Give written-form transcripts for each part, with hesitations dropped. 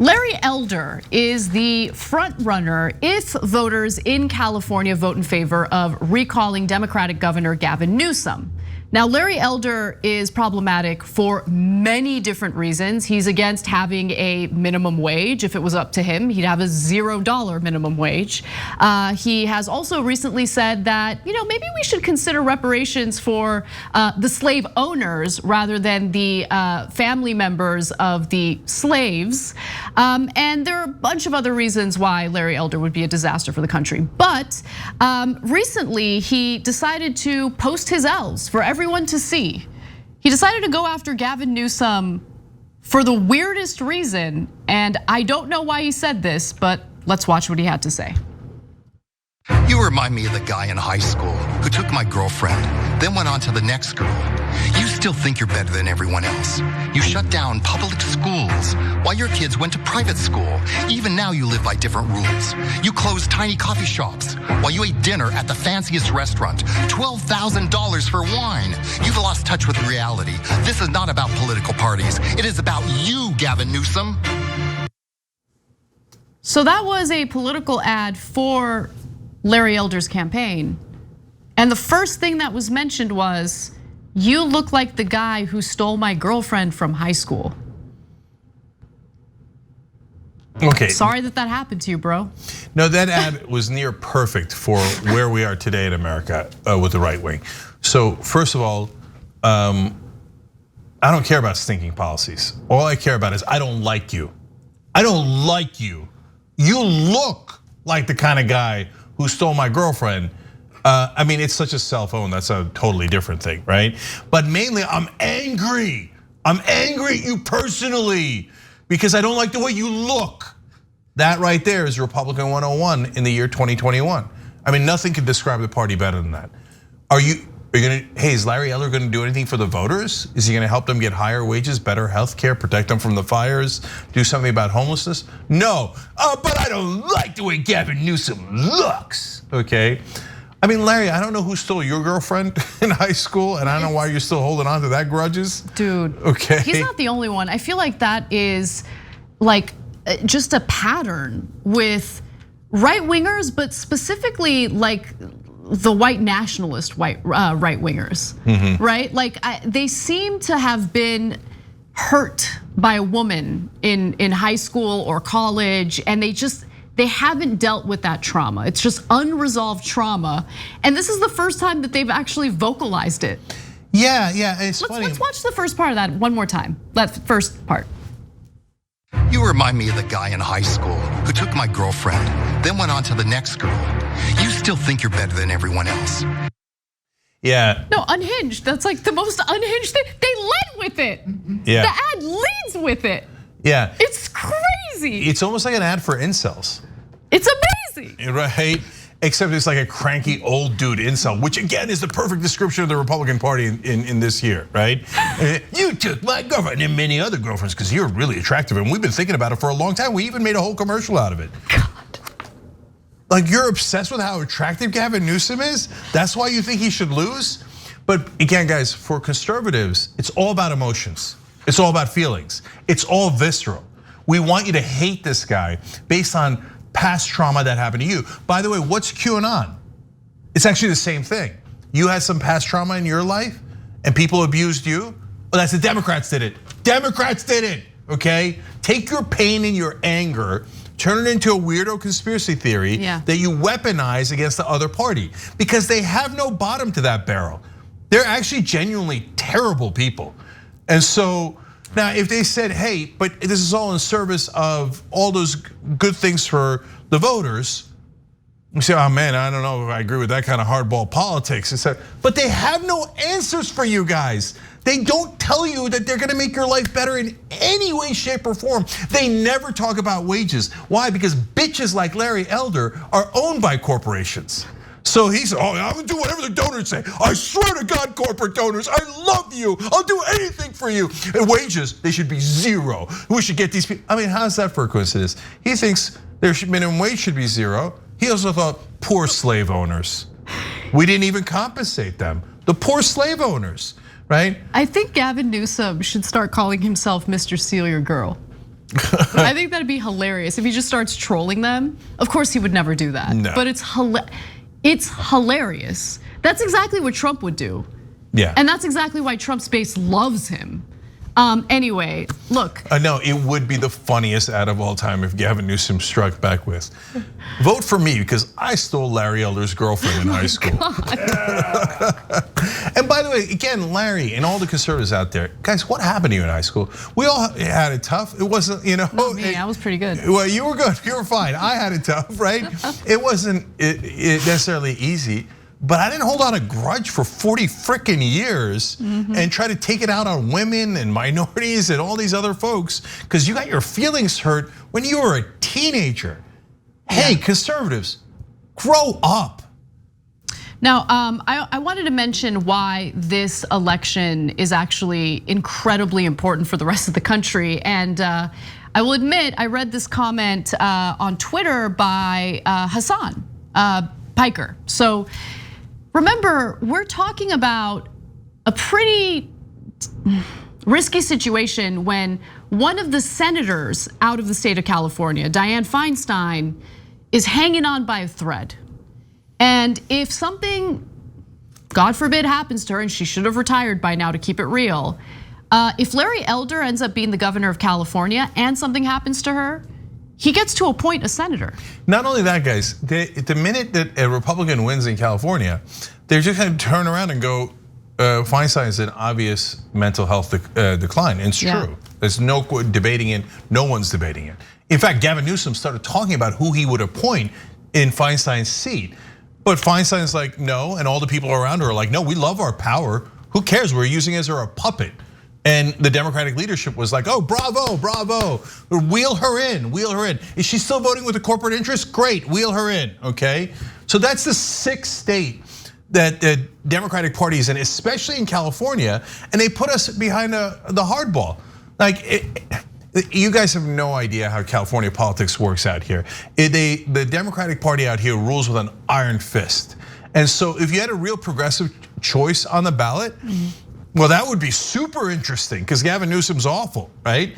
Larry Elder is the front runner if voters in California vote in favor of recalling Democratic Governor Gavin Newsom. Now, Larry Elder is problematic for many different reasons. He's against having a minimum wage. If it was up to him, he'd have a $0 minimum wage. He has also recently said that, maybe we should consider reparations for the slave owners rather than the family members of the slaves. And there are a bunch of other reasons why Larry Elder would be a disaster for the country. But recently, he decided to post his L's for everyone to see. He decided to go after Gavin Newsom for the weirdest reason, and I don't know why he said this, but let's watch what he had to say. You remind me of the guy in high school who took my girlfriend, then went on to the next girl. You still think you're better than everyone else. You shut down public schools while your kids went to private school. Even now you live by different rules. You closed tiny coffee shops while you ate dinner at the fanciest restaurant. $12,000 for wine. You've lost touch with reality. This is not about political parties. It is about you, Gavin Newsom. So that was a political ad for Larry Elder's campaign. And the first thing that was mentioned was, you look like the guy who stole my girlfriend from high school. Okay. Sorry that happened to you, bro. No, that ad was near perfect for where we are today in America with the right wing. So first of all, I don't care about stinking policies. All I care about is I don't like you. I don't like you. You look like the kind of guy who stole my girlfriend. I mean, it's such a cell phone, that's a totally different thing, right? But mainly, I'm angry. I'm angry at you personally because I don't like the way you look. That right there is Republican 101 in the year 2021. I mean, nothing could describe the party better than that. Are you gonna, hey, is Larry Elder gonna do anything for the voters? Is he gonna help them get higher wages, better health care, protect them from the fires, do something about homelessness? No, but I don't like the way Gavin Newsom looks, okay? I mean, Larry, I don't know who stole your girlfriend in high school, and I don't know why you're still holding on to that grudges. Dude, okay. He's not the only one. I feel like that is like just a pattern with right wingers, but specifically like the white nationalist right wingers, right? Like they seem to have been hurt by a woman in high school or college, and they haven't dealt with that trauma. It's just unresolved trauma. And this is the first time that they've actually vocalized it. Yeah, it's funny. Let's watch the first part of that one more time. That first part. You remind me of the guy in high school who took my girlfriend, then went on to the next girl. You still think you're better than everyone else. Yeah. No, unhinged. That's like the most unhinged thing. They led with it. Yeah. The ad leads with it. Yeah. It's crazy. It's almost like an ad for incels. It's amazing. Right? Except it's like a cranky old dude incel, which again is the perfect description of the Republican Party in this year, right? You took my girlfriend and many other girlfriends because you're really attractive, and we've been thinking about it for a long time. We even made a whole commercial out of it. God. Like you're obsessed with how attractive Gavin Newsom is? That's why you think he should lose? But again, guys, for conservatives, it's all about emotions. It's all about feelings. It's all visceral. We want you to hate this guy based on past trauma that happened to you. By the way, what's QAnon? It's actually the same thing. You had some past trauma in your life and people abused you? Well, that's the Democrats did it. Democrats did it, okay? Take your pain and your anger, turn it into a weirdo conspiracy theory that you weaponize against the other party because they have no bottom to that barrel. They're actually genuinely terrible people. And so now if they said, hey, but this is all in service of all those good things for the voters, you say, oh man, I don't know if I agree with that kind of hardball politics. But they have no answers for you guys. They don't tell you that they're gonna make your life better in any way, shape, or form. They never talk about wages. Why? Because bitches like Larry Elder are owned by corporations. So he said, oh, I'm gonna do whatever the donors say. I swear to God, corporate donors, I love you. I'll do anything for you. And wages, they should be zero. We should get these people. I mean, how's that for a coincidence? He thinks their minimum wage should be zero. He also thought poor slave owners. We didn't even compensate them. The poor slave owners, right? I think Gavin Newsom should start calling himself Mr. Steal Your Girl. I think that'd be hilarious if he just starts trolling them. Of course, he would never do that. No. But it's hilarious. That's exactly what Trump would do. Yeah. And that's exactly why Trump's base loves him. Anyway, look. No, it would be the funniest ad of all time if Gavin Newsom struck back with, vote for me because I stole Larry Elder's girlfriend in high school. And by the way, again, Larry and all the conservatives out there, guys, what happened to you in high school? We all had it tough. It wasn't, Not me, I was pretty good. Well, you were good, you were fine. I had it tough, right? It wasn't necessarily easy. But I didn't hold on a grudge for 40 frickin' years and try to take it out on women and minorities and all these other folks because you got your feelings hurt when you were a teenager. Hey, conservatives, grow up. Now, I wanted to mention why this election is actually incredibly important for the rest of the country. And I will admit, I read this comment on Twitter by Hassan Piker. So remember, we're talking about a pretty risky situation when one of the senators out of the state of California, Dianne Feinstein, is hanging on by a thread. And if something, God forbid, happens to her, and she should have retired by now to keep it real, if Larry Elder ends up being the governor of California and something happens to her, he gets to appoint a senator. Not only that, guys, the minute that a Republican wins in California, they're just gonna turn around and go, Feinstein is an obvious mental health decline. And it's true. There's no debating it, no one's debating it. In fact, Gavin Newsom started talking about who he would appoint in Feinstein's seat. But Feinstein's like, no, and all the people around her are like, no, we love our power. Who cares? We're using it as a puppet. And the Democratic leadership was like, oh, bravo, bravo. Wheel her in, wheel her in. Is she still voting with the corporate interest? Great, wheel her in, okay? So that's the 6th state that the Democratic Party is in, especially in California, and they put us behind the hardball. Like, you guys have no idea how California politics works out here. The Democratic Party out here rules with an iron fist. And so if you had a real progressive choice on the ballot, well, that would be super interesting because Gavin Newsom's awful, right?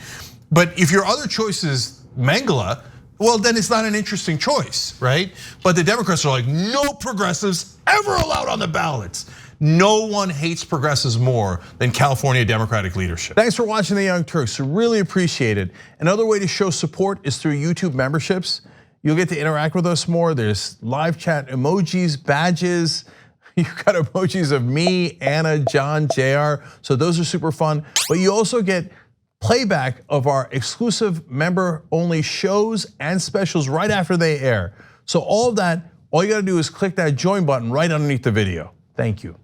But if your other choice is Mengele, well, then it's not an interesting choice, right? But the Democrats are like, no progressives ever allowed on the ballots. No one hates progressives more than California Democratic leadership. Thanks for watching The Young Turks, really appreciate it. Another way to show support is through YouTube memberships. You'll get to interact with us more. There's live chat emojis, badges. You've got emojis of me, Anna, John, JR. So those are super fun. But you also get playback of our exclusive member-only shows and specials right after they air. So all of that, all you gotta do is click that join button right underneath the video. Thank you.